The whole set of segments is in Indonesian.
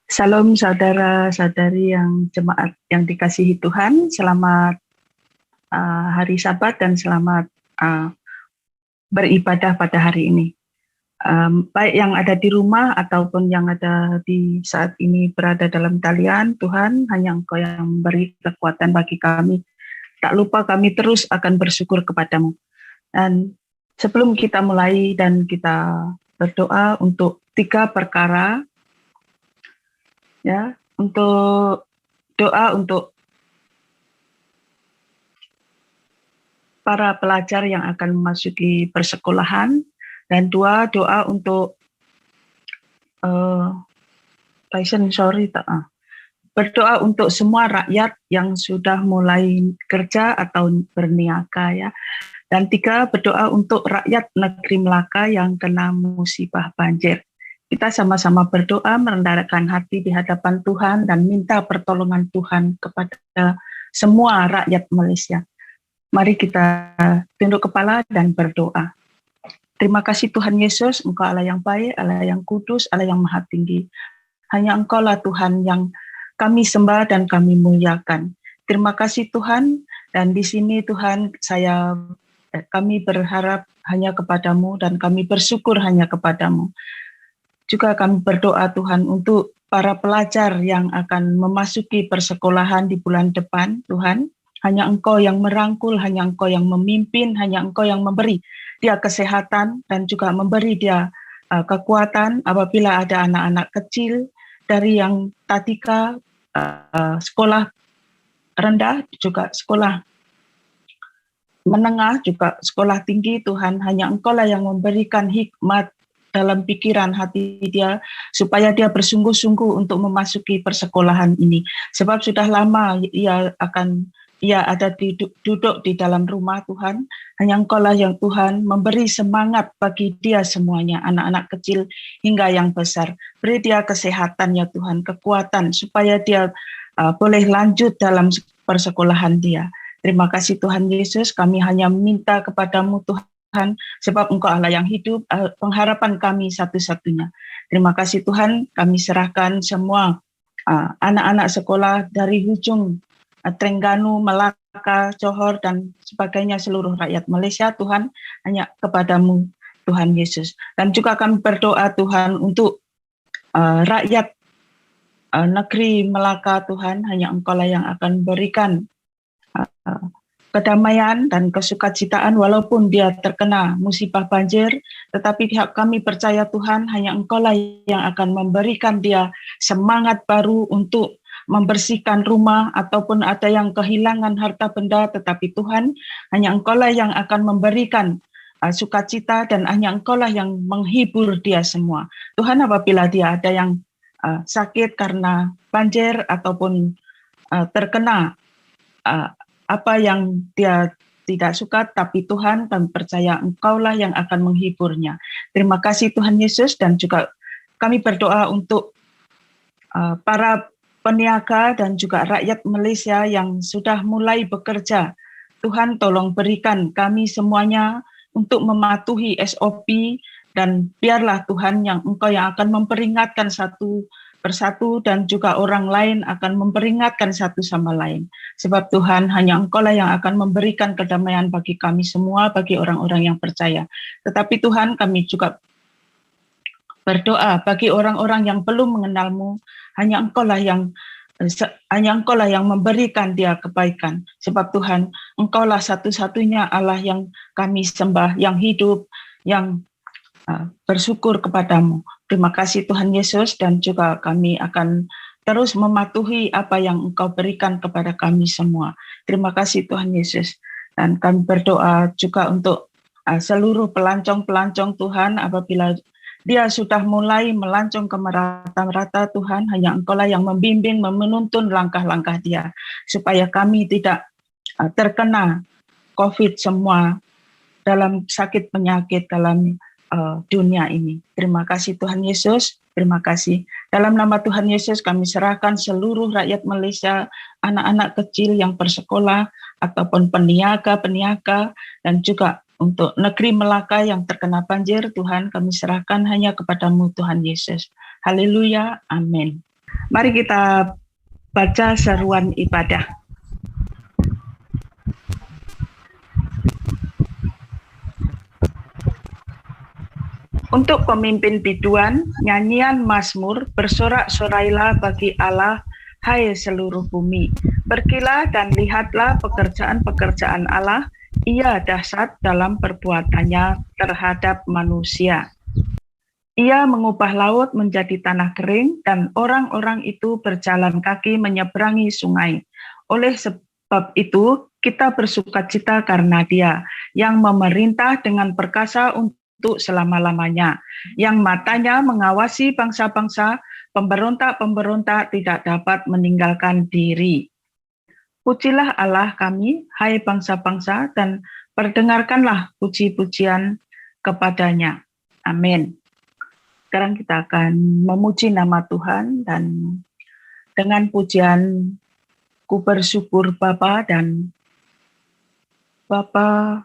Salam saudara-saudari yang jemaat yang dikasihi Tuhan, selamat hari Sabat dan selamat beribadah pada hari ini. Baik yang ada di rumah ataupun yang ada di saat ini berada dalam talian, Tuhan hanya Engkau yang memberi kekuatan bagi kami. Tak lupa kami terus akan bersyukur kepadamu. Dan sebelum kita mulai dan kita berdoa untuk 3 perkara, ya, untuk doa untuk para pelajar yang akan memasuki persekolahan, dan 2 doa untuk berdoa untuk semua rakyat yang sudah mulai kerja atau berniaga, ya. Dan 3, berdoa untuk rakyat negeri Melaka yang kena musibah banjir. Kita sama-sama berdoa merendahkan hati di hadapan Tuhan dan minta pertolongan Tuhan kepada semua rakyat Malaysia. Mari kita tunduk kepala dan berdoa. Terima kasih Tuhan Yesus, Engkau Allah yang baik, Allah yang kudus, Allah yang maha tinggi. Hanya Engkau-Lah Tuhan yang kami sembah dan kami muliakan. Terima kasih Tuhan, dan di sini Tuhan kami berharap hanya kepadamu dan kami bersyukur hanya kepadamu. Juga kami berdoa Tuhan untuk para pelajar yang akan memasuki persekolahan di bulan depan, Tuhan. Hanya Engkau yang merangkul, hanya Engkau yang memimpin, hanya Engkau yang memberi dia kesehatan dan juga memberi dia kekuatan apabila ada anak-anak kecil dari yang tadika sekolah rendah, juga sekolah menengah, juga sekolah tinggi, Tuhan. Hanya Engkau-Lah yang memberikan hikmat dalam pikiran hati dia, supaya dia bersungguh-sungguh untuk memasuki persekolahan ini. Sebab sudah lama ia ada duduk di dalam rumah, Tuhan. Hanya Engkau-Lah yang Tuhan memberi semangat bagi dia semuanya, anak-anak kecil hingga yang besar. Beri dia kesehatan ya Tuhan, kekuatan, supaya dia boleh lanjut dalam persekolahan dia. Terima kasih Tuhan Yesus, kami hanya minta kepadamu Tuhan, sebab Engkau Allah yang hidup, pengharapan kami satu-satunya. Terima kasih Tuhan, kami serahkan semua anak-anak sekolah dari hujung Terengganu, Melaka, Johor, dan sebagainya, seluruh rakyat Malaysia, Tuhan, hanya kepadamu Tuhan Yesus. Dan juga kami berdoa Tuhan untuk rakyat negeri Melaka, Tuhan, hanya Engkau-Lah yang akan berikan kedamaian dan kesukacitaan walaupun dia terkena musibah banjir, tetapi kami percaya Tuhan, hanya Engkau-Lah yang akan memberikan dia semangat baru untuk membersihkan rumah, ataupun ada yang kehilangan harta benda, tetapi Tuhan, hanya Engkau-Lah yang akan memberikan sukacita, dan hanya Engkau-Lah yang menghibur dia semua. Tuhan, apabila dia ada yang sakit karena banjir ataupun terkena apa yang dia tidak suka, tapi Tuhan, kami percaya Engkau-Lah yang akan menghiburnya. Terima kasih Tuhan Yesus, dan juga kami berdoa untuk para peniaga dan juga rakyat Malaysia yang sudah mulai bekerja. Tuhan, tolong berikan kami semuanya untuk mematuhi SOP, dan biarlah Tuhan yang Engkau yang akan memperingatkan satu persatu, dan juga orang lain akan memperingatkan satu sama lain. Sebab Tuhan, hanya Engkau-Lah yang akan memberikan kedamaian bagi kami semua, bagi orang-orang yang percaya. Tetapi Tuhan, kami juga berdoa bagi orang-orang yang belum mengenal-Mu, hanya Engkau-Lah yang memberikan dia kebaikan. Sebab Tuhan, Engkau-Lah satu-satunya Allah yang kami sembah, yang hidup, yang bersyukur kepadamu. Terima kasih Tuhan Yesus, dan juga kami akan terus mematuhi apa yang Engkau berikan kepada kami semua. Terima kasih Tuhan Yesus. Dan kami berdoa juga untuk seluruh pelancong-pelancong Tuhan, apabila dia sudah mulai melancong ke merata-rata, Tuhan, hanya Engkau-Lah yang membimbing, menuntun langkah-langkah dia, supaya kami tidak terkena COVID semua dalam sakit penyakit dalam dunia ini. Terima kasih Tuhan Yesus, terima kasih. Dalam nama Tuhan Yesus kami serahkan seluruh rakyat Malaysia, anak-anak kecil yang bersekolah ataupun peniaga-peniaga, dan juga untuk negeri Melaka yang terkena banjir, Tuhan, kami serahkan hanya kepadamu Tuhan Yesus. Haleluya, amin. Mari kita baca seruan ibadah. Untuk pemimpin biduan, nyanyian Mazmur, bersorak-sorailah bagi Allah, hai seluruh bumi. Pergilah dan lihatlah pekerjaan-pekerjaan Allah, ia dahsyat dalam perbuatannya terhadap manusia. Ia mengubah laut menjadi tanah kering, dan orang-orang itu berjalan kaki menyeberangi sungai. Oleh sebab itu, kita bersukacita karena Dia, yang memerintah dengan perkasa untuk selama-lamanya, yang matanya mengawasi bangsa-bangsa, pemberontak-pemberontak tidak dapat meninggalkan diri. Pujilah Allah kami, hai bangsa-bangsa, dan perdengarkanlah puji-pujian kepadanya. Amin. Sekarang kita akan memuji nama Tuhan, dan dengan pujian ku bersyukur Bapa, dan Bapa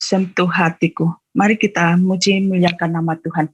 sentuh hatiku. Mari kita muji muliakan nama Tuhan.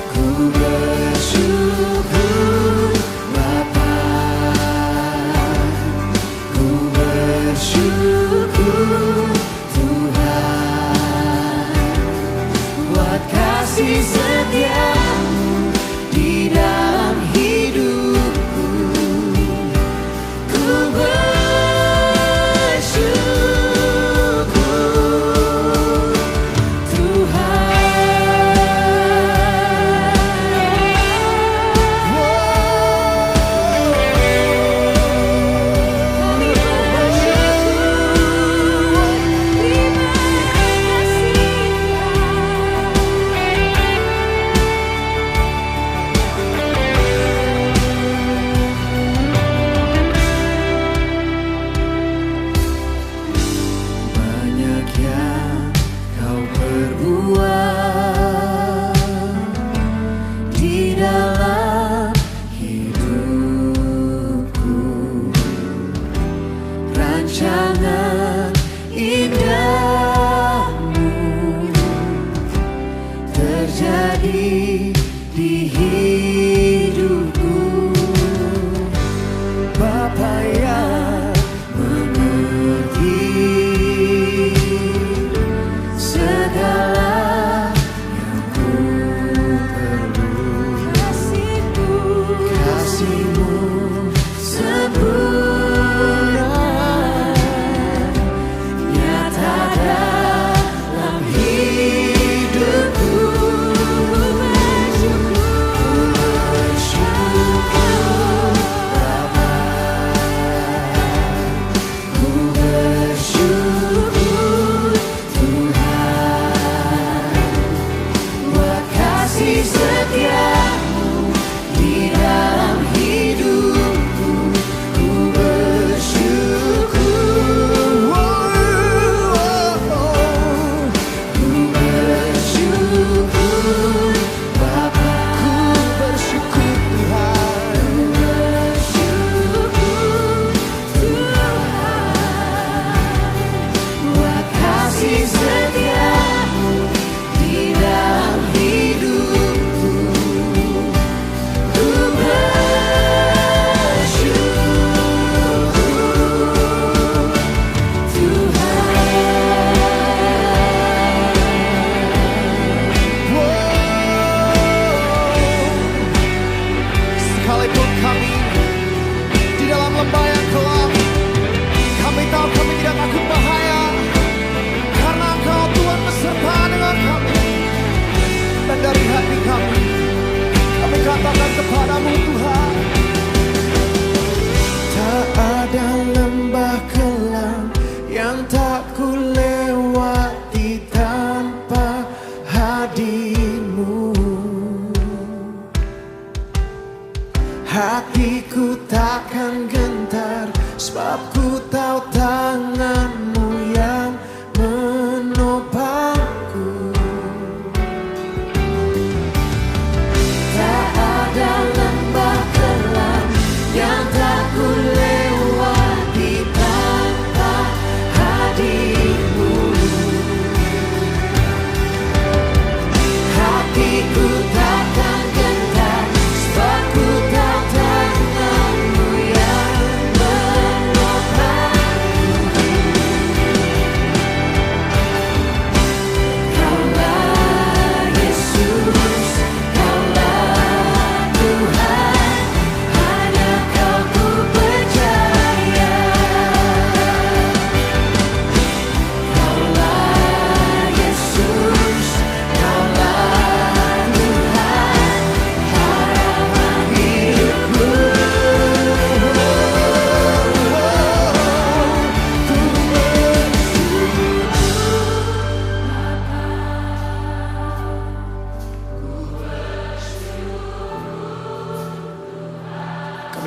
Ku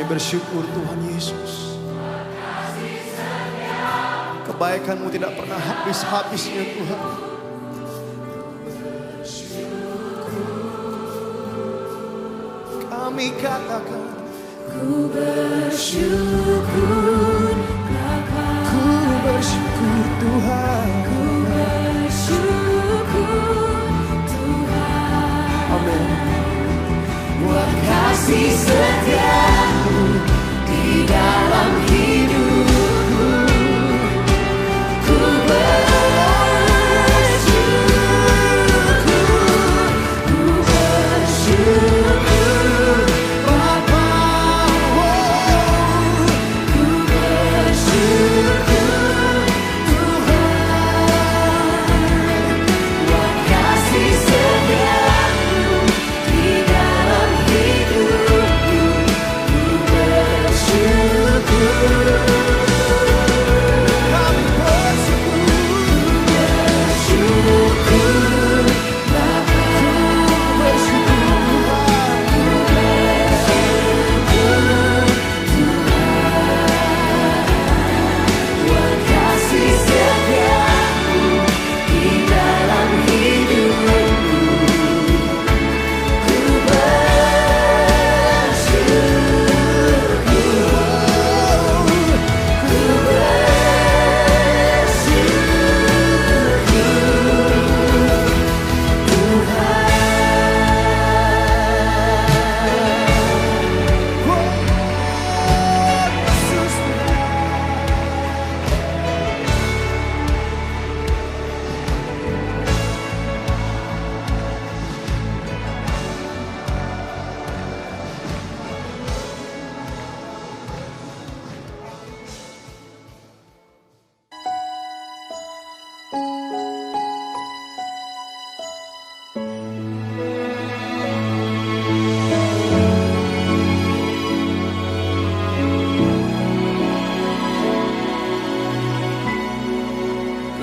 bersyukur Tuhan Yesus. Kebaikan-Mu tidak pernah habis-habisnya Tuhan. Kami katakan ku bersyukur Bapa, ku bersyukur Tuhan, ku bersyukur Tuhan. Amin. Buat kasih setia-Mu di dalam hidupku, ku bersyukur Bapa, ku bersyukur Tuhan. Buat kasih setia-Mu di dalam hidupku, ku bersyukur. Kami bersyukur Bapa, ku bersyukur buat kasih setia-Mu di dalam hidupku, ku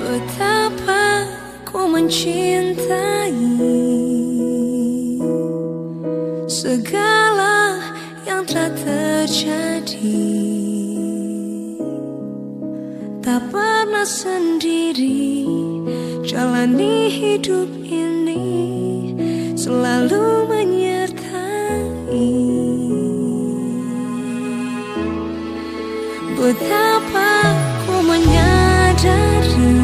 betapa ku mencintai segala yang telah terjadi. Tak pernah sendiri jalani hidup ini, selalu menyertai. Betapa ku menyadari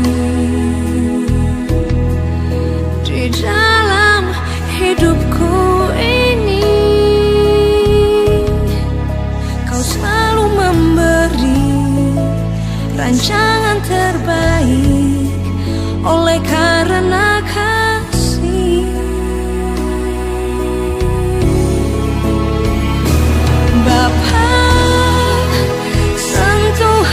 di dalam hidupku ini Kau selalu memberi rancangan terbaik oleh karena kasih. Bapa, sentuh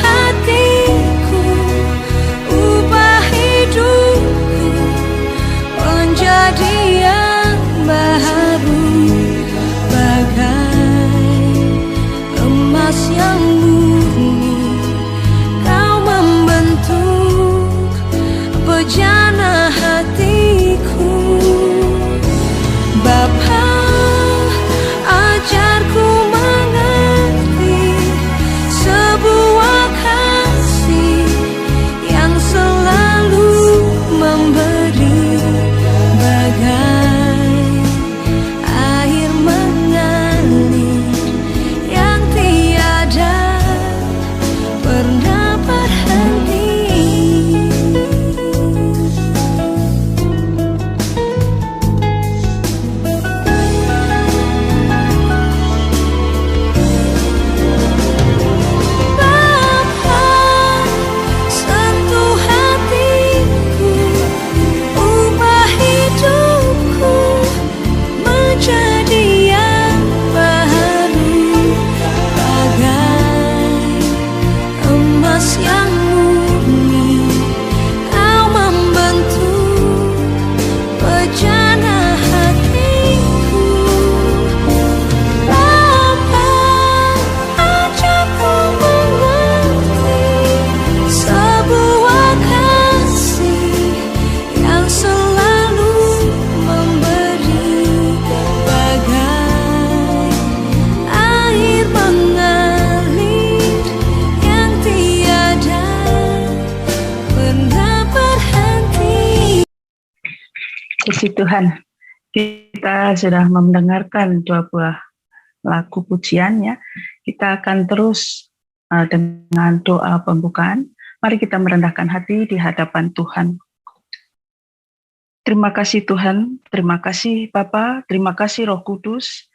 Puji Tuhan, kita sudah mendengarkan dua buah lagu pujian ya. Kita akan terus dengan doa pembukaan. Mari kita merendahkan hati di hadapan Tuhan. Terima kasih Tuhan, terima kasih Bapa, terima kasih Roh Kudus.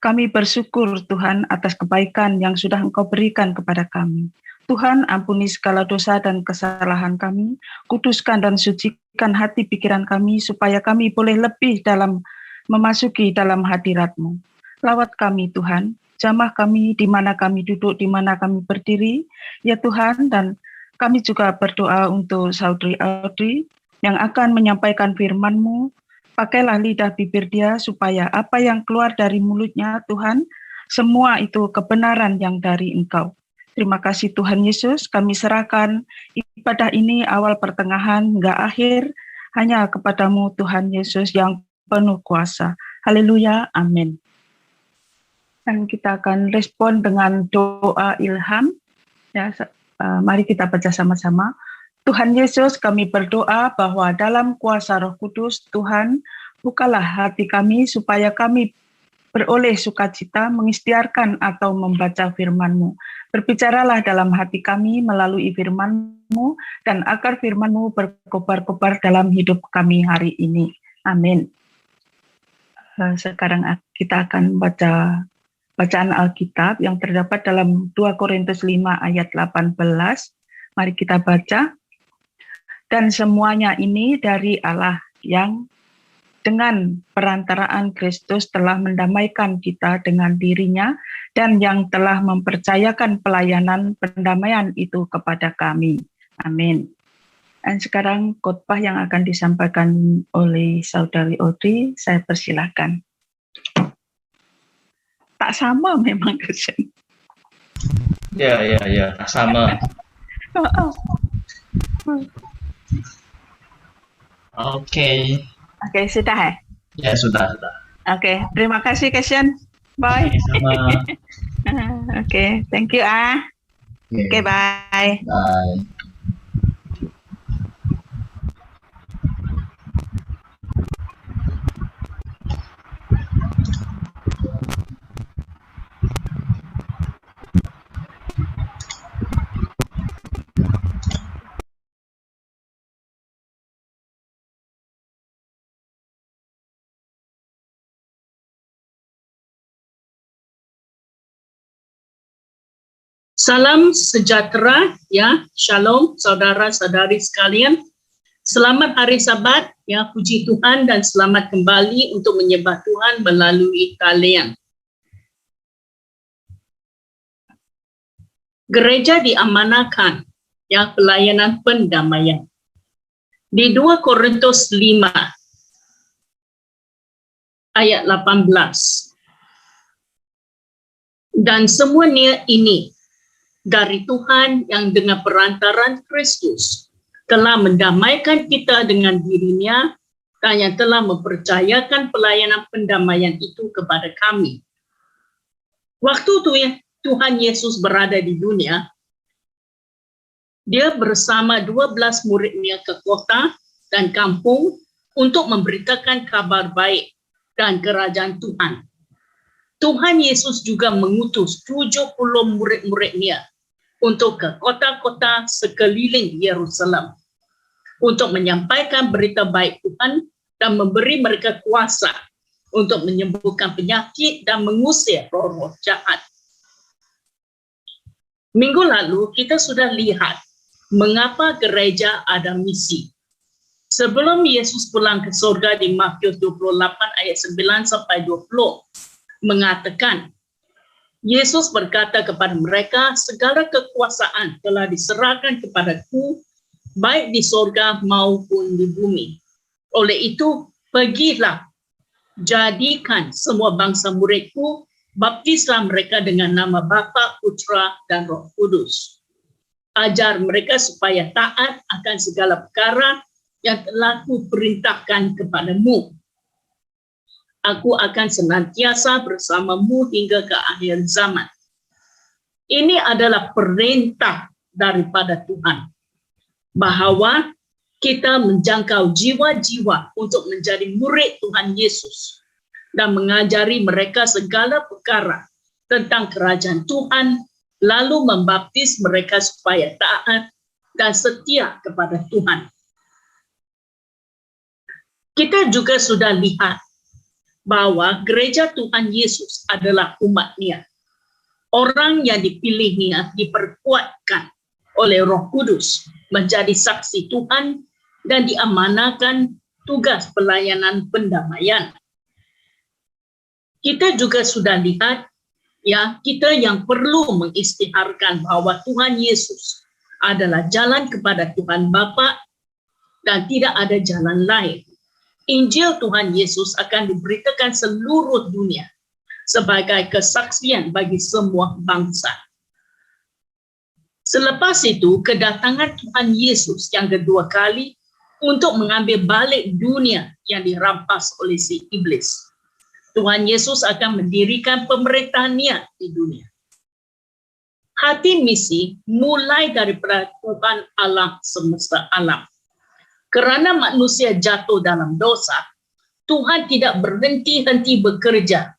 Kami bersyukur Tuhan atas kebaikan yang sudah Engkau berikan kepada kami. Tuhan, ampuni segala dosa dan kesalahan kami, kuduskan dan sucikan hati pikiran kami, supaya kami boleh lebih dalam memasuki dalam hadirat-Mu. Lawat kami Tuhan, jamah kami di mana kami duduk, di mana kami berdiri, ya Tuhan, dan kami juga berdoa untuk Saudari Audrey yang akan menyampaikan firman-Mu. Pakailah lidah bibir dia supaya apa yang keluar dari mulutnya Tuhan, semua itu kebenaran yang dari Engkau. Terima kasih Tuhan Yesus, kami serahkan ibadah ini awal pertengahan hingga akhir hanya kepadamu Tuhan Yesus yang penuh kuasa. Haleluya, amin. Dan kita akan respon dengan doa ilham. Ya, mari kita baca sama-sama. Tuhan Yesus, kami berdoa bahwa dalam kuasa Roh Kudus, Tuhan, bukalah hati kami supaya kami beroleh sukacita mengikhtiarkan atau membaca firman-Mu. Berbicaralah dalam hati kami melalui firman-Mu, dan agar firman-Mu berkobar-kobar dalam hidup kami hari ini. Amin. Sekarang kita akan baca bacaan Alkitab yang terdapat dalam 2 Korintus 5 ayat 18. Mari kita baca. Dan semuanya ini dari Allah yang dengan perantaraan Kristus telah mendamaikan kita dengan dirinya dan yang telah mempercayakan pelayanan pendamaian itu kepada kami. Amin. Dan sekarang khotbah yang akan disampaikan oleh Saudari Audrey, saya persilahkan. Tak sama memang Kristen. Ya, tak sama. Oke. Oke, sudah ya? Ya, sudah. Oke, terima kasih Kristen. Bye. Sama. Oke, thank you Oke, bye. Bye. Salam sejahtera, ya, shalom saudara-saudari sekalian. Selamat hari Sabat, ya, puji Tuhan dan selamat kembali untuk menyembah Tuhan melalui kalian. Gereja diamanahkan, ya, pelayanan pendamaian. Di 2 Korintus 5 ayat 18. Dan semuanya ini dari Tuhan yang dengan perantaran Kristus telah mendamaikan kita dengan dirinya dan yang telah mempercayakan pelayanan pendamaian itu kepada kami. Waktu itu ya, Tuhan Yesus berada di dunia, dia bersama 12 muridnya ke kota dan kampung untuk memberitakan kabar baik dan kerajaan Tuhan. Tuhan Yesus juga mengutus 70 murid-muridnya untuk ke kota-kota sekeliling Yerusalem untuk menyampaikan berita baik Tuhan dan memberi mereka kuasa untuk menyembuhkan penyakit dan mengusir roh-roh jahat. Minggu lalu kita sudah lihat mengapa gereja ada misi. Sebelum Yesus pulang ke surga di Matius 28 ayat 9 sampai 20 mengatakan, Yesus berkata kepada mereka, segala kekuasaan telah diserahkan kepadaku, baik di surga maupun di bumi. Oleh itu, pergilah, jadikan semua bangsa muridku, baptislah mereka dengan nama Bapa, Putra, dan Roh Kudus. Ajar mereka supaya taat akan segala perkara yang telah kuperintahkan kepadamu. Aku akan senantiasa bersamamu hingga ke akhir zaman. Ini adalah perintah daripada Tuhan, bahwa kita menjangkau jiwa-jiwa untuk menjadi murid Tuhan Yesus dan mengajari mereka segala perkara tentang kerajaan Tuhan, lalu membaptis mereka supaya taat dan setia kepada Tuhan. Kita juga sudah lihat bahwa gereja Tuhan Yesus adalah umat-Nya. Orang yang dipilihnya diperkuatkan oleh Roh Kudus menjadi saksi Tuhan dan diamanahkan tugas pelayanan pendamaian. Kita juga sudah lihat, ya, kita yang perlu mengisytiharkan bahwa Tuhan Yesus adalah jalan kepada Tuhan Bapa dan tidak ada jalan lain. Injil Tuhan Yesus akan diberitakan seluruh dunia sebagai kesaksian bagi semua bangsa. Selepas itu, kedatangan Tuhan Yesus yang kedua kali untuk mengambil balik dunia yang dirampas oleh si iblis. Tuhan Yesus akan mendirikan pemerintahan-Nya di dunia. Hati misi mulai daripada Tuhan Allah semesta alam. Kerana manusia jatuh dalam dosa, Tuhan tidak berhenti-henti bekerja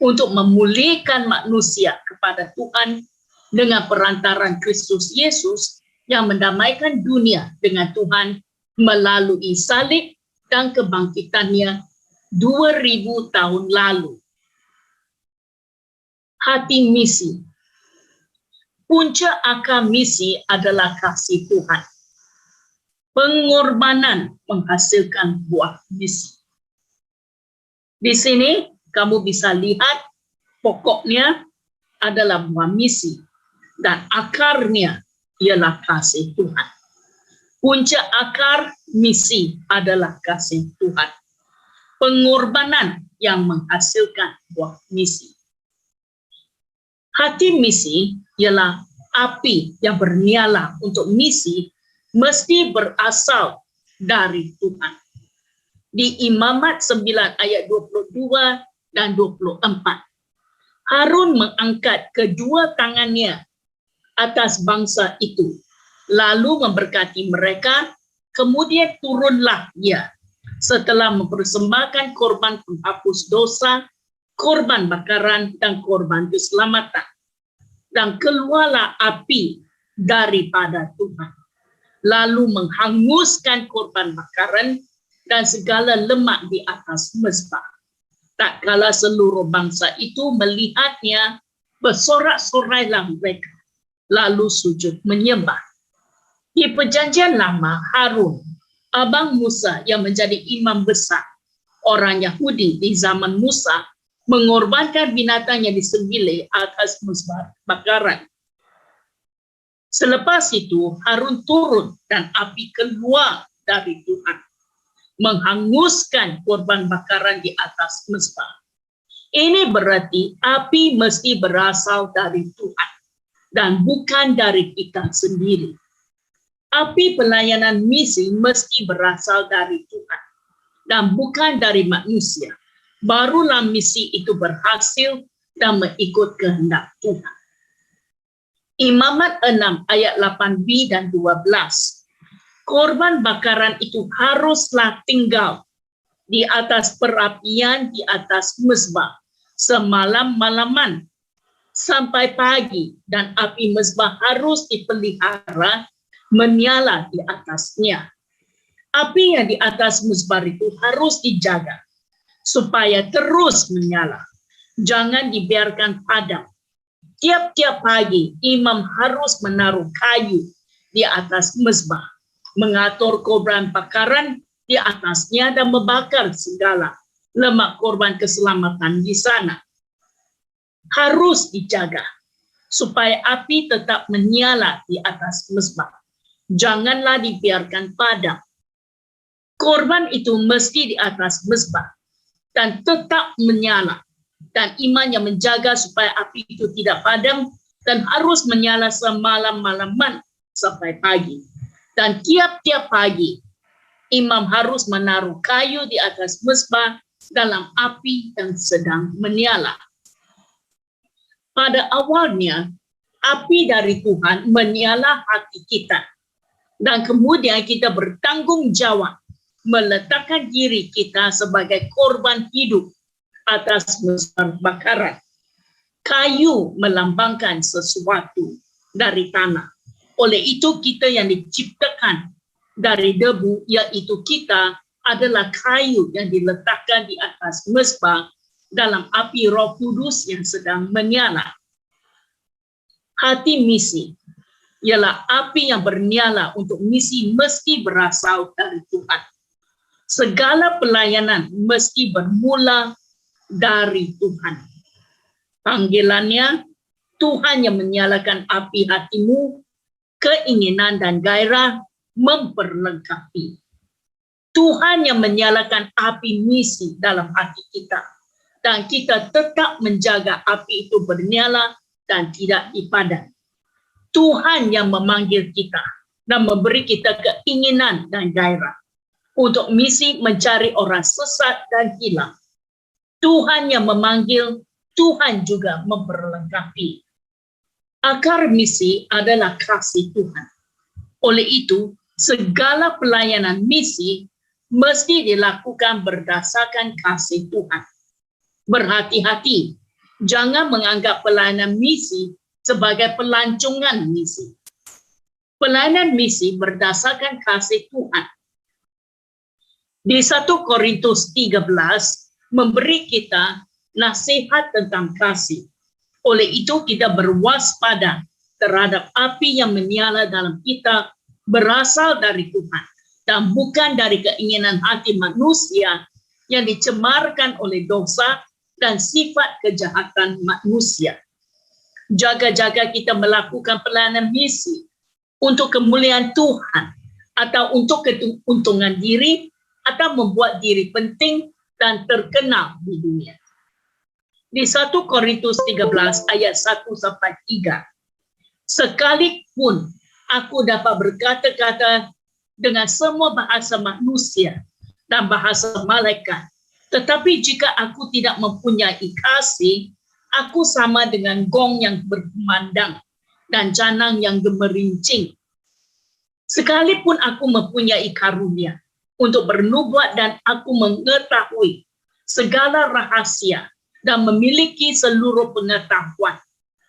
untuk memulihkan manusia kepada Tuhan dengan perantaran Kristus Yesus yang mendamaikan dunia dengan Tuhan melalui salib dan kebangkitannya 2000 tahun lalu. Hati misi. Punca akar misi adalah kasih Tuhan. Pengorbanan menghasilkan buah misi. Di sini kamu bisa lihat pokoknya adalah buah misi dan akarnya ialah kasih Tuhan. Punca akar misi adalah kasih Tuhan. Pengorbanan yang menghasilkan buah misi. Hati misi ialah api yang bernyala untuk misi mesti berasal dari Tuhan. Di Imamat 9 ayat 22 dan 24. Harun mengangkat kedua tangannya atas bangsa itu, lalu memberkati mereka, kemudian turunlah ia setelah mempersembahkan korban penghapus dosa, korban bakaran, dan korban keselamatan. Dan keluarlah api daripada Tuhan, lalu menghanguskan korban bakaran dan segala lemak di atas mezbah. Tak kala seluruh bangsa itu melihatnya, bersorak-sorailah mereka, lalu sujud menyembah. Di perjanjian lama, Harun, abang Musa yang menjadi imam besar, orang Yahudi di zaman Musa, mengorbankan binatang yang disembelih atas mezbah bakaran. Selepas itu, Harun turun dan api keluar dari Tuhan, menghanguskan korban bakaran di atas mezbah. Ini berarti api mesti berasal dari Tuhan dan bukan dari kita sendiri. Api pelayanan misi mesti berasal dari Tuhan dan bukan dari manusia. Barulah misi itu berhasil dan mengikut kehendak Tuhan. Imamat 6 ayat 8b dan 12. Korban bakaran itu haruslah tinggal di atas perapian di atas mezbah semalam-malaman sampai pagi, dan api mezbah harus dipelihara menyala di atasnya. Api yang di atas mezbah itu harus dijaga supaya terus menyala. Jangan dibiarkan padam. Tiap-tiap pagi, imam harus menaruh kayu di atas mezbah, mengatur korban bakaran di atasnya dan membakar segala lemak korban keselamatan di sana. Harus dijaga supaya api tetap menyala di atas mezbah. Janganlah dibiarkan padam. Korban itu mesti di atas mezbah dan tetap menyala. Dan imam yang menjaga supaya api itu tidak padam dan harus menyala semalam-malaman sampai pagi. Dan tiap-tiap pagi, imam harus menaruh kayu di atas mezbah dalam api yang sedang menyala. Pada awalnya, api dari Tuhan menyala hati kita. Dan kemudian kita bertanggung jawab meletakkan diri kita sebagai korban hidup atas mezbah bakaran. Kayu melambangkan sesuatu dari tanah. Oleh itu kita yang diciptakan dari debu, yaitu kita adalah kayu yang diletakkan di atas mezbah dalam api Roh Kudus yang sedang menyala. Hati misi ialah api yang bernyala untuk misi mesti berasal dari Tuhan. Segala pelayanan mesti bermula dari Tuhan. Panggilannya, Tuhan yang menyalakan api hatimu, keinginan dan gairah memperlengkapi. Tuhan yang menyalakan api misi dalam hati kita. Dan kita tetap menjaga api itu bernyala dan tidak dipadam. Tuhan yang memanggil kita dan memberi kita keinginan dan gairah untuk misi mencari orang sesat dan hilang. Tuhan yang memanggil, Tuhan juga memperlengkapi. Akar misi adalah kasih Tuhan. Oleh itu, segala pelayanan misi mesti dilakukan berdasarkan kasih Tuhan. Berhati-hati, jangan menganggap pelayanan misi sebagai pelancongan misi. Pelayanan misi berdasarkan kasih Tuhan. Di 1 Korintus 13 memberi kita nasihat tentang kasih. Oleh itu kita berwaspada terhadap api yang menyala dalam kita berasal dari Tuhan dan bukan dari keinginan hati manusia yang dicemarkan oleh dosa dan sifat kejahatan manusia. Jaga-jaga kita melakukan pelayanan misi untuk kemuliaan Tuhan atau untuk keuntungan diri atau membuat diri penting dan terkenal di dunia. Di 1 Korintus 13 ayat 1-3, sekalipun aku dapat berkata-kata dengan semua bahasa manusia dan bahasa malaikat, tetapi jika aku tidak mempunyai kasih, aku sama dengan gong yang berkumandang dan canang yang gemerincing. Sekalipun aku mempunyai karunia untuk bernubuat dan aku mengetahui segala rahasia dan memiliki seluruh pengetahuan,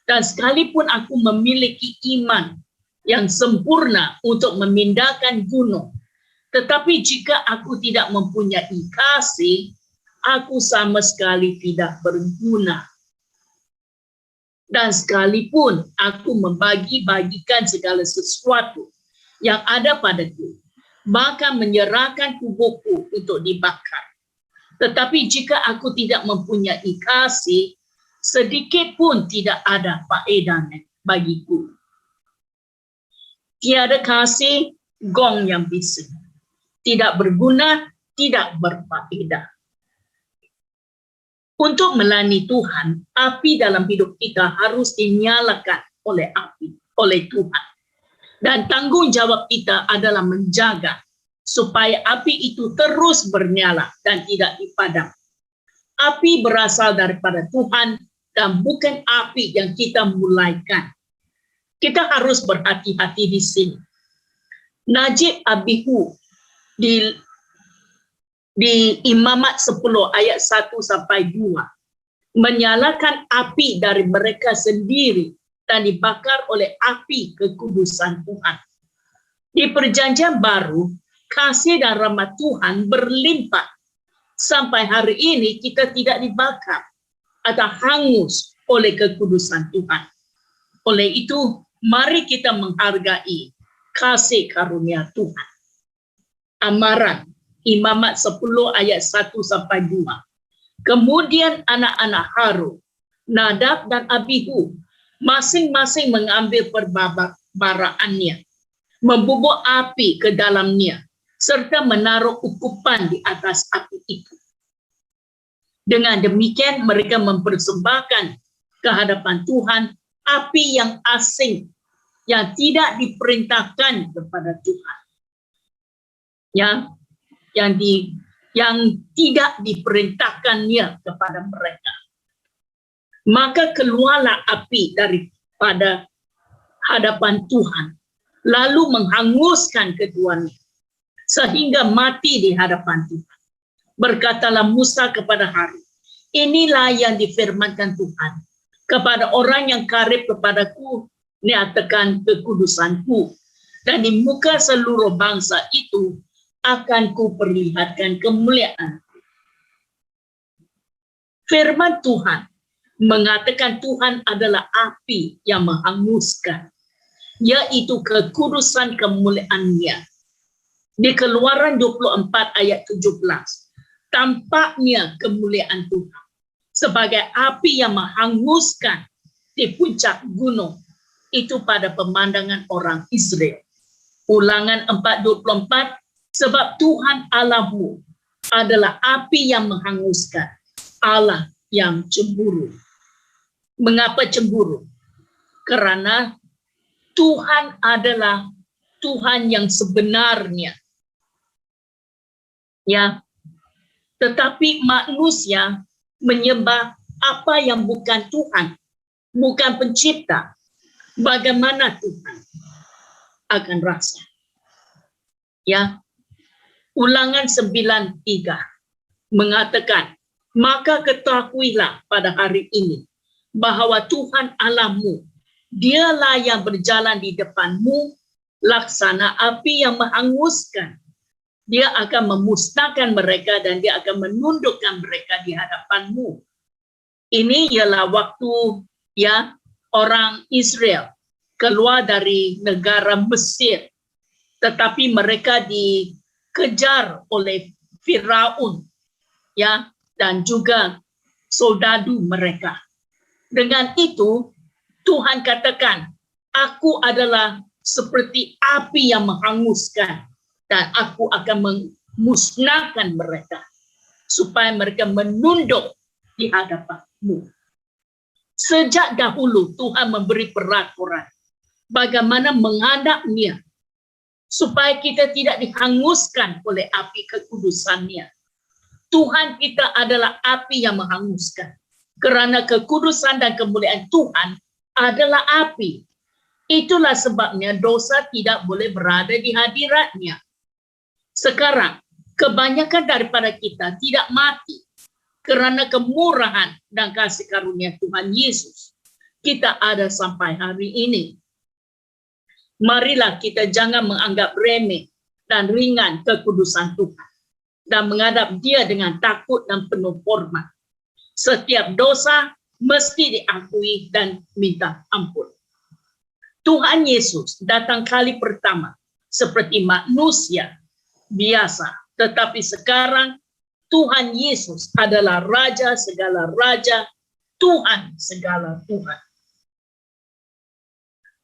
dan sekalipun aku memiliki iman yang sempurna untuk memindahkan gunung, tetapi jika aku tidak mempunyai kasih, aku sama sekali tidak berguna. Dan sekalipun aku membagi-bagikan segala sesuatu yang ada padaku, bahkan menyerahkan tubuhku untuk dibakar, tetapi jika aku tidak mempunyai kasih, sedikit pun tidak ada faedahnya bagiku. Tiada kasih, gong yang bising. Tidak berguna, tidak berfaedah. Untuk melayani Tuhan, api dalam hidup kita harus dinyalakan oleh Tuhan. Dan tanggung jawab kita adalah menjaga supaya api itu terus bernyala dan tidak dipadam. Api berasal daripada Tuhan dan bukan api yang kita mulaikan. Kita harus berhati-hati di sini. Najib Abihu di Imamat 10 ayat 1-2 menyalakan api dari mereka sendiri dan dibakar oleh api kekudusan Tuhan. Di Perjanjian Baru, kasih dan rahmat Tuhan berlimpah. Sampai hari ini kita tidak dibakar atau hangus oleh kekudusan Tuhan. Oleh itu, mari kita menghargai kasih karunia Tuhan. Amaran, Imamat 10 ayat 1-2. Kemudian anak-anak Harun, Nadab dan Abihu, masing-masing mengambil perbaraannya, membubuk api ke dalamnya, serta menaruh ukupan di atas api itu. Dengan demikian mereka mempersembahkan ke hadapan Tuhan api yang asing, yang tidak diperintahkan kepada Tuhan. Yang tidak diperintahkannya kepada mereka. Maka keluarlah api daripada hadapan Tuhan lalu menghanguskan keduanya sehingga mati di hadapan Tuhan. Berkatalah Musa kepada Harun, inilah yang difirmankan Tuhan, kepada orang yang karib kepadaku, nyatakan kekudusanku, dan di muka seluruh bangsa itu akan kuperlihatkan kemuliaan. Firman Tuhan mengatakan Tuhan adalah api yang menghanguskan, yaitu kekudusan kemuliaan-Nya. Di Keluaran 24 ayat 17, tampaknya kemuliaan Tuhan sebagai api yang menghanguskan di puncak gunung itu pada pemandangan orang Israel. Ulangan 4:24, sebab Tuhan Allahmu adalah api yang menghanguskan, Allah yang cemburu. Mengapa cemburu? Karena Tuhan adalah Tuhan yang sebenarnya. Ya, tetapi manusia menyembah apa yang bukan Tuhan, bukan pencipta. Bagaimana Tuhan akan rasa? Ya, Ulangan 9:3 mengatakan, maka ketahuilah pada hari ini bahwa Tuhan Allahmu, Dialah yang berjalan di depanmu, laksana api yang menghanguskan. Dia akan memusnahkan mereka dan dia akan menundukkan mereka di hadapanmu. Ini ialah waktu ya orang Israel keluar dari negara Mesir, tetapi mereka dikejar oleh Firaun, ya, dan juga soldadu mereka. Dengan itu Tuhan katakan, aku adalah seperti api yang menghanguskan, dan aku akan memusnahkan mereka supaya mereka menunduk di hadapanmu. Sejak dahulu Tuhan memberi peraturan bagaimana menghadapnya supaya kita tidak dihanguskan oleh api kekudusannya. Tuhan kita adalah api yang menghanguskan. Karena kekudusan dan kemuliaan Tuhan adalah api. Itulah sebabnya dosa tidak boleh berada di hadiratnya. Sekarang, kebanyakan daripada kita tidak mati karena kemurahan dan kasih karunia Tuhan Yesus. Kita ada sampai hari ini. Marilah kita jangan menganggap remeh dan ringan kekudusan Tuhan dan menghadap Dia dengan takut dan penuh hormat. Setiap dosa mesti diakui dan minta ampun. Tuhan Yesus datang kali pertama seperti manusia biasa, tetapi sekarang Tuhan Yesus adalah Raja segala raja, Tuhan segala Tuhan.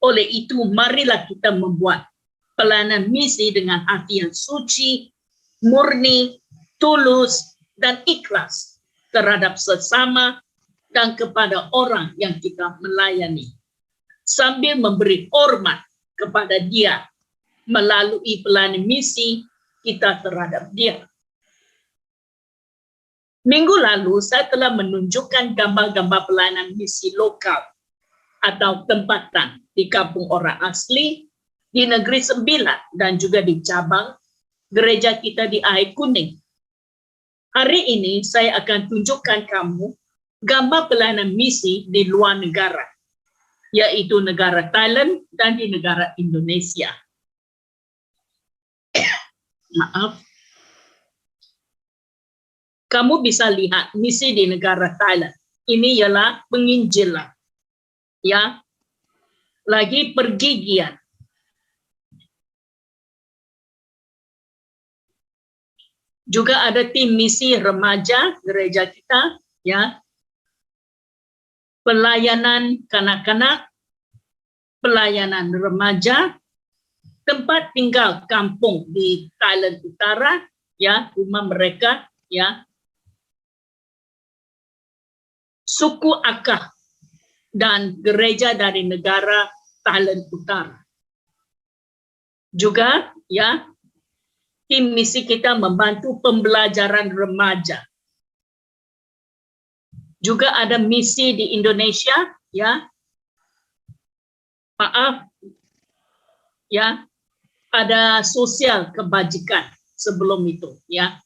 Oleh itu, marilah kita membuat pelayanan misi dengan hati yang suci, murni, tulus, dan ikhlas terhadap sesama dan kepada orang yang kita melayani, sambil memberi hormat kepada Dia melalui pelayanan misi kita terhadap Dia. Minggu lalu saya telah menunjukkan gambar-gambar pelayanan misi lokal atau tempatan di kampung orang asli, di Negeri Sembilan, dan juga di cabang gereja kita di Air Kuning. Hari ini saya akan tunjukkan kamu gambar pelayanan misi di luar negara, yaitu negara Thailand dan di negara Indonesia. Maaf. Kamu bisa lihat misi di negara Thailand. Ini ialah penginjilan. Ya. Lagi pergigian. Juga ada tim misi remaja gereja kita, ya. Pelayanan kanak-kanak, pelayanan remaja, tempat tinggal kampung di Thailand Utara, ya, rumah mereka, ya. Suku Akah dan gereja dari negara Thailand Utara. Juga, ya, tim misi kita membantu pembelajaran remaja. Juga ada misi di Indonesia, ya. Maaf, ya, ada sosial kebajikan sebelum itu, ya.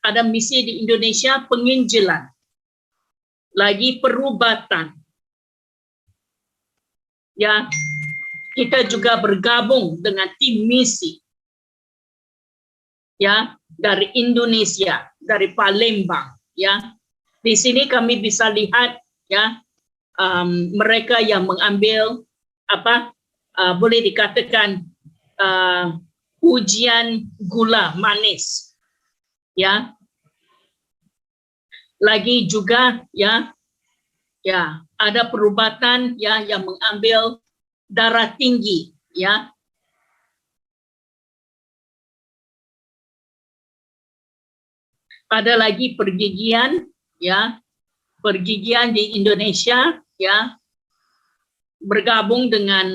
Ada misi di Indonesia penginjilan, lagi perubatan, ya. Kita juga bergabung dengan tim misi, ya, dari Indonesia, dari Palembang, ya. Di sini kami bisa lihat, ya, mereka yang mengambil boleh dikatakan ujian gula manis, ya. Lagi juga, ya, ada perubatan, ya, yang mengambil darah tinggi, ya. Ada lagi pergigian, ya, pergigian di Indonesia, ya, bergabung dengan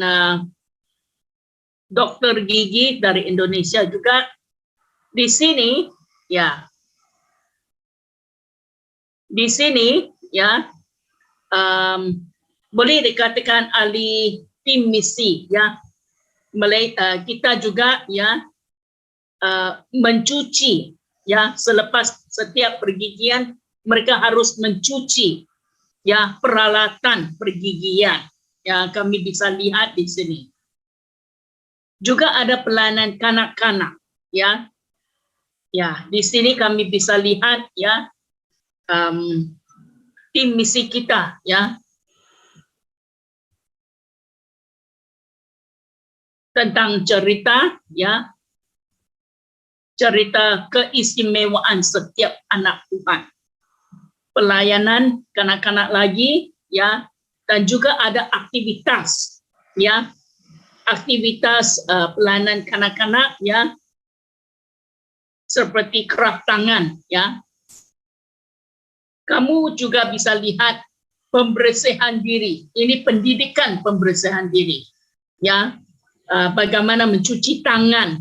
dokter gigi dari Indonesia juga. Di sini, ya, boleh dikatakan ahli tim misi, ya. Kita juga, ya, mencuci, ya, selepas setiap pergigian mereka harus mencuci, ya, peralatan pergigian, ya, kami bisa lihat di sini. Juga ada pelayanan kanak-kanak, ya. Ya, di sini kami bisa lihat, ya, tim misi kita, ya, tentang cerita, ya, cerita keistimewaan setiap anak Tuhan. Pelayanan kanak-kanak lagi, ya, dan juga ada aktivitas, ya, aktivitas pelayanan kanak-kanak, ya, seperti kerap tangan, ya. Kamu juga bisa lihat pembersihan diri. Ini pendidikan pembersihan diri, ya. Bagaimana mencuci tangan,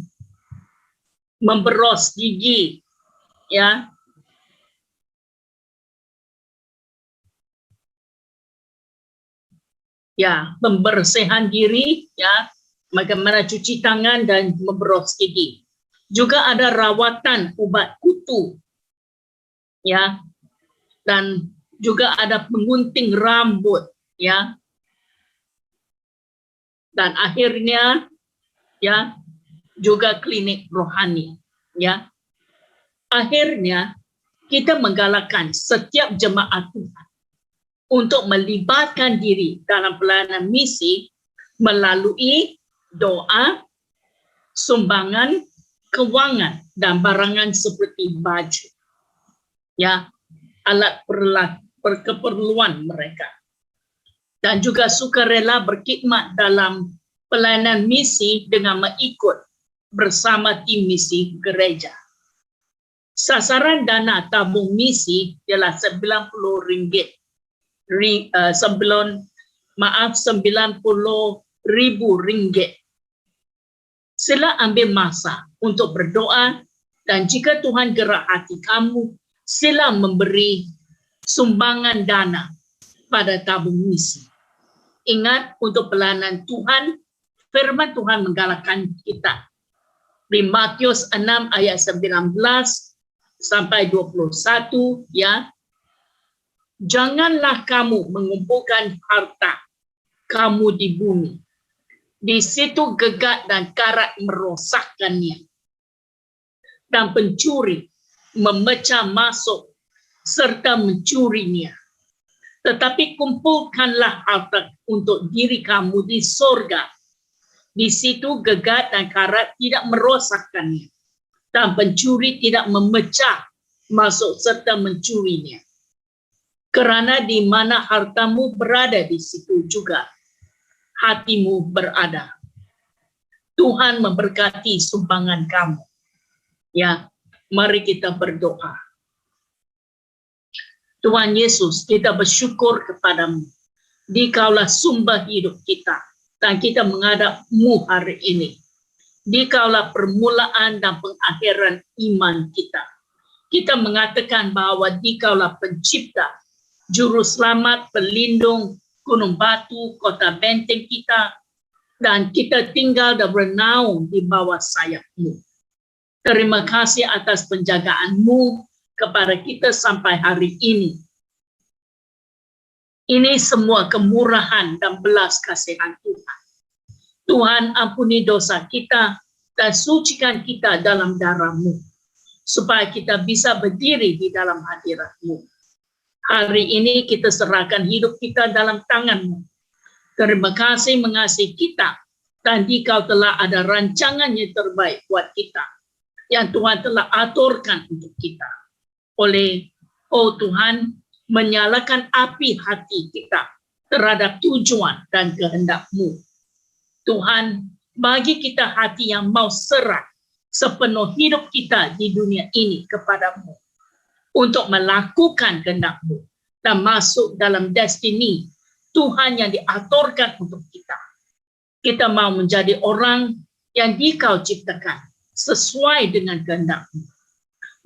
memberos gigi, ya. Ya, pembersihan diri, ya, bagaimana cuci tangan dan memberos gigi. Juga ada rawatan ubat kutu, ya, dan juga ada mengunting rambut, ya. Dan akhirnya, ya, juga klinik rohani, ya. Akhirnya kita menggalakkan setiap jemaat Tuhan untuk melibatkan diri dalam pelayanan misi melalui doa, sumbangan, kewangan, dan barangan seperti baju, ya, alat keperluan mereka. Dan juga sukarela berkhidmat dalam pelayanan misi dengan mengikut bersama tim misi gereja. Sasaran dana tabung misi ialah RM90. 90,000 ringgit. Sila ambil masa untuk berdoa, dan jika Tuhan gerak hati kamu, sila memberi sumbangan dana pada tabung misi. Ingat, untuk pelayanan Tuhan, firman Tuhan menggalakkan kita. Di Matius 6 ayat 19 sampai 21, ya. Janganlah kamu mengumpulkan harta kamu di bumi. Di situ gegat dan karat merosakkannya, dan pencuri memecah masuk serta mencurinya. Tetapi kumpulkanlah harta untuk diri kamu di sorga. Di situ gegat dan karat tidak merosakkannya, dan pencuri tidak memecah masuk serta mencurinya. Kerana di mana hartamu berada, di situ juga hatimu berada. Tuhan memberkati sumbangan kamu. Ya, mari kita berdoa. Tuhan Yesus, kita bersyukur kepadamu. Dikaulah sumber hidup kita, dan kita menghadap-Mu hari ini. Dikaulah permulaan dan pengakhiran iman kita. Kita mengatakan bahwa Dikaulah pencipta, juru selamat, pelindung, gunung batu, kota benteng kita, dan kita tinggal dan bernaung di bawah sayap-Mu. Terima kasih atas penjagaan-Mu kepada kita sampai hari ini. Ini semua kemurahan dan belas kasihan Tuhan. Tuhan, ampuni dosa kita dan sucikan kita dalam darah-Mu, supaya kita bisa berdiri di dalam hadirat-Mu. Hari ini kita serahkan hidup kita dalam tangan-Mu. Terima kasih mengasihi kita, dan Dikau telah ada rancangan yang terbaik buat kita, yang Tuhan telah aturkan untuk kita. Tuhan, menyalakan api hati kita terhadap tujuan dan kehendak-Mu. Tuhan, bagi kita hati yang mau serah sepenuh hidup kita di dunia ini kepada-Mu, untuk melakukan kehendak-Mu dan masuk dalam destiny Tuhan yang diaturkan untuk kita. Kita mau menjadi orang yang Dikau ciptakan sesuai dengan kehendak-Mu.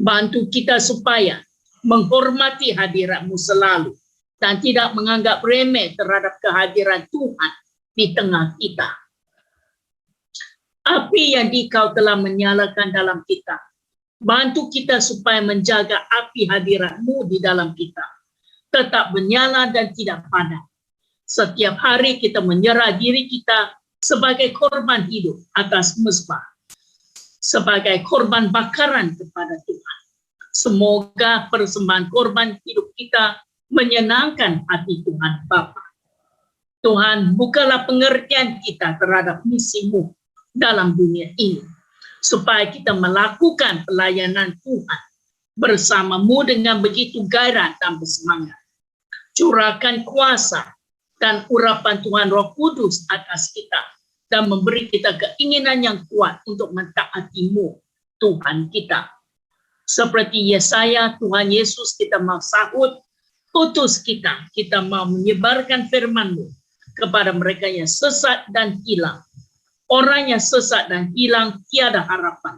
Bantu kita supaya menghormati hadirat-Mu selalu dan tidak menganggap remeh terhadap kehadiran Tuhan di tengah kita. Api yang Dikau telah menyalakan dalam kita, bantu kita supaya menjaga api hadirat-Mu di dalam kita tetap menyala dan tidak padam. Setiap hari kita menyerah diri kita sebagai korban hidup atas mezbah, sebagai korban bakaran kepada Tuhan. Semoga persembahan korban hidup kita menyenangkan hati Tuhan Bapa. Tuhan, bukalah pengertian kita terhadap misi-Mu dalam dunia ini, supaya kita melakukan pelayanan Tuhan bersama-Mu dengan begitu gairah dan bersemangat. Curahkan kuasa dan urapan Tuhan Roh Kudus atas kita, dan memberi kita keinginan yang kuat untuk mentaati-Mu, Tuhan kita. Seperti Yesaya, Tuhan Yesus, kita mau sahut, utus kita mau menyebarkan firman-Mu kepada mereka yang sesat dan hilang. Orang yang sesat dan hilang tiada harapan.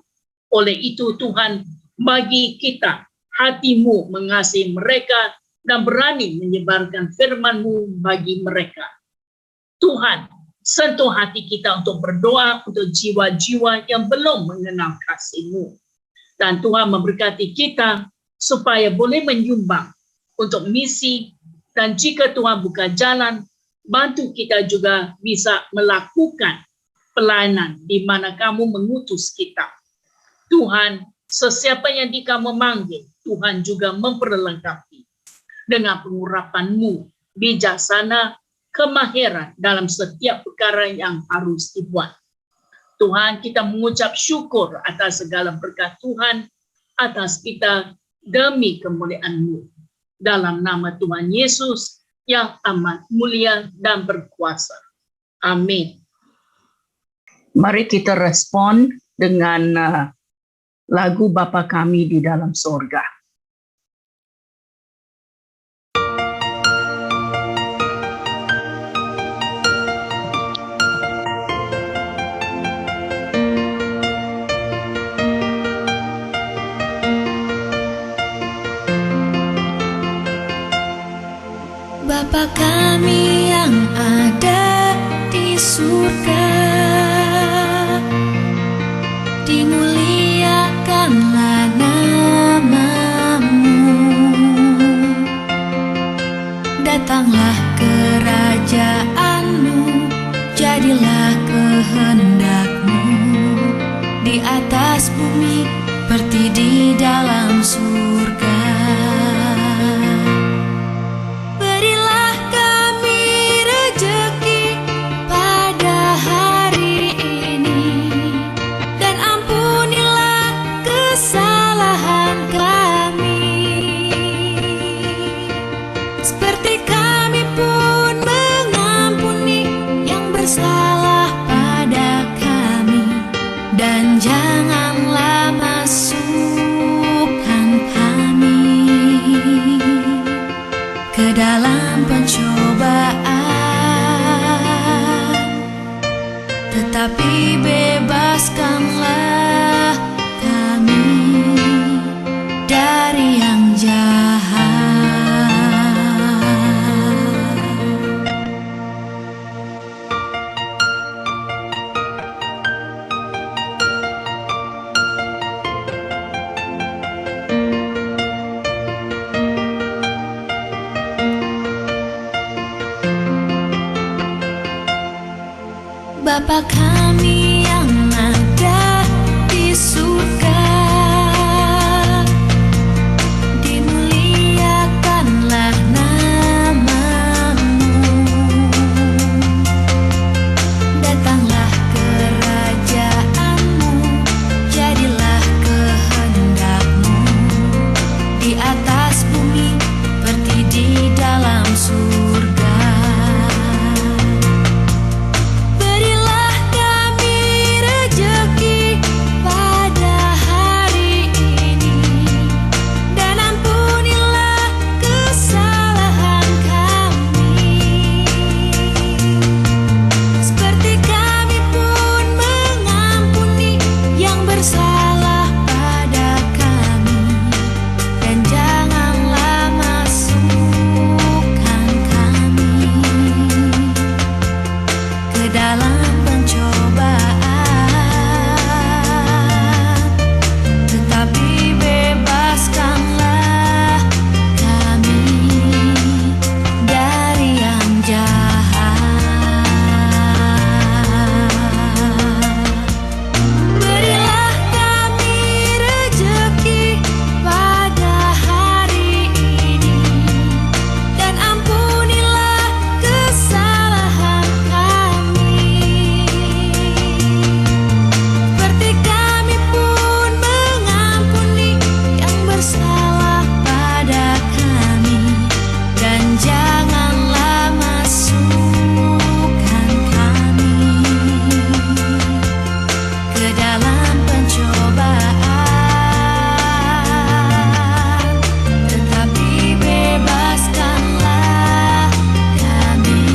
Oleh itu Tuhan, bagi kita hati-Mu mengasihi mereka dan berani menyebarkan firman-Mu bagi mereka. Tuhan, sentuh hati kita untuk berdoa untuk jiwa-jiwa yang belum mengenal kasih-Mu. Dan Tuhan memberkati kita supaya boleh menyumbang untuk misi, dan jika Tuhan buka jalan, bantu kita juga bisa melakukan pelayanan di mana Kamu mengutus kita. Tuhan, sesiapa yang Dikau memanggil, Tuhan juga memperlengkapi dengan pengurapan-Mu, bijaksana, kemahiran dalam setiap perkara yang harus dibuat. Tuhan, kita mengucap syukur atas segala berkat Tuhan atas kita demi kemuliaan-Mu. Dalam nama Tuhan Yesus yang amat mulia dan berkuasa. Amin. Mari kita respon dengan lagu Bapa Kami di dalam sorga. Bapa kami yang ada di surga, dimuliakanlah nama-Mu. Datanglah kerajaan-Mu, jadilah kehendak-Mu di atas bumi seperti di dalam surga. Janganlah masukkan kami ke dalam pencobaan, tetapi bebaskanlah kami dari yang jahat. Bapa kami yang ada di surga, dimuliakanlah nama-Mu. Datanglah kerajaan-Mu, jadilah kehendak-Mu di atas bumi seperti di dalam surga. Berilah kami rejeki pada hari ini, dan ampunilah kesalahan kami, seperti kami pun mengampuni yang bersalah pada kami. Dan janganlah masukkan kami ke dalam pencobaan, tetapi bebaskanlah kami dari yang jahat. Berilah kami rejeki pada hari ini, dan ampunilah kesalahan kami, seperti kami pun mengampuni yang bersalah pada kami. Dan janganlah masukkan kami ke dalam pencobaan, tetapi bebaskanlah kami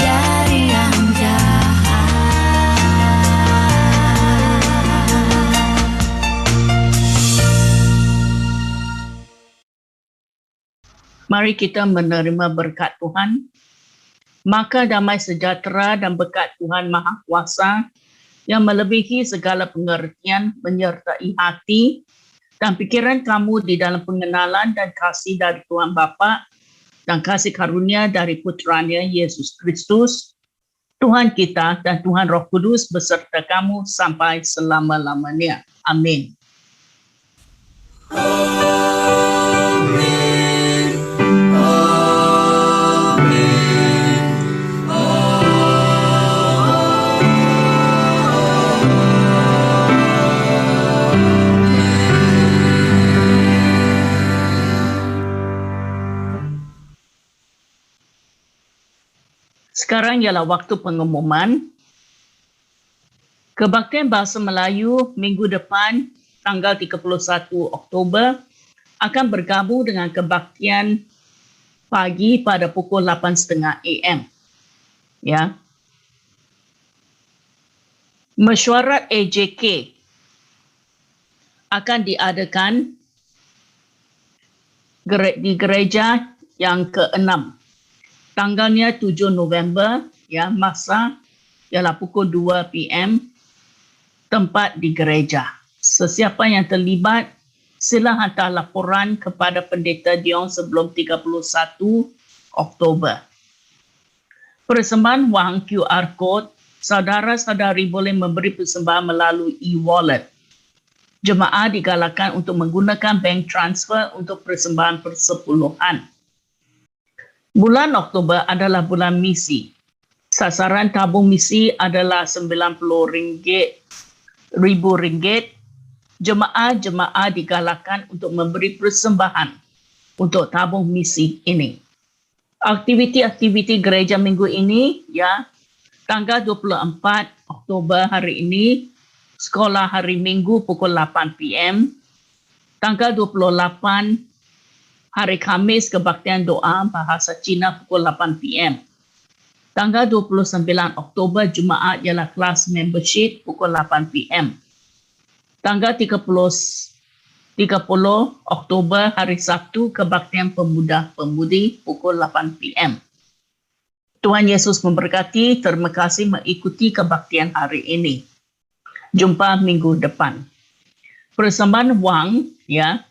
dari yang jahat. Mari kita menerima berkat Tuhan. Maka damai sejahtera dan berkat Tuhan Maha Kuasa yang melebihi segala pengertian menyertai hati dan pikiran kamu di dalam pengenalan dan kasih dari Tuhan Bapa dan kasih karunia dari putranya Yesus Kristus, Tuhan kita dan Tuhan Roh Kudus beserta kamu sampai selama-lamanya. Amin. Sekarang ialah waktu pengumuman. Kebaktian Bahasa Melayu minggu depan tanggal 31 Oktober akan bergabung dengan kebaktian pagi pada pukul 8.30 AM. Ya. Mesyuarat AJK akan diadakan di gereja yang ke-6. Tanggalnya 7 November, ya, masa ialah pukul 2 PM, tempat di gereja. Sesiapa yang terlibat, sila hantar laporan kepada Pendeta Dion sebelum 31 Oktober. Persembahan wang QR Code, saudara-saudari boleh memberi persembahan melalui e-wallet. Jemaah digalakkan untuk menggunakan bank transfer untuk persembahan persepuluhan. Bulan Oktober adalah bulan misi. Sasaran tabung misi adalah RM90,000. Jemaah-jemaah digalakkan untuk memberi persembahan untuk tabung misi ini. Aktiviti-aktiviti gereja minggu ini, ya, tanggal 24 Oktober hari ini, sekolah hari Minggu pukul 8 PM. Tanggal 28 hari Khamis, kebaktian doa bahasa Cina pukul 8 PM. Tanggal 29 Oktober, Jumaat ialah kelas membership pukul 8 PM. Tanggal 30 Oktober, hari Sabtu, kebaktian pemuda-pemudi pukul 8 PM. Tuhan Yesus memberkati. Terima kasih mengikuti kebaktian hari ini. Jumpa minggu depan. Persembahan wang, ya,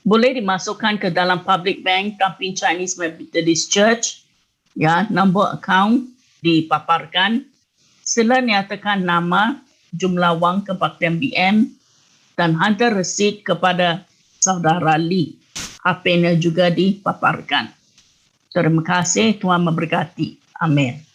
boleh dimasukkan ke dalam public bank Tampin Chinese Methodist Church, ya, nombor akaun dipaparkan. Sila nyatakan nama, jumlah wang kebaktian BM dan hantar resit kepada saudara Lee. HP-nya juga dipaparkan. Terima kasih, Tuhan memberkati. Amin.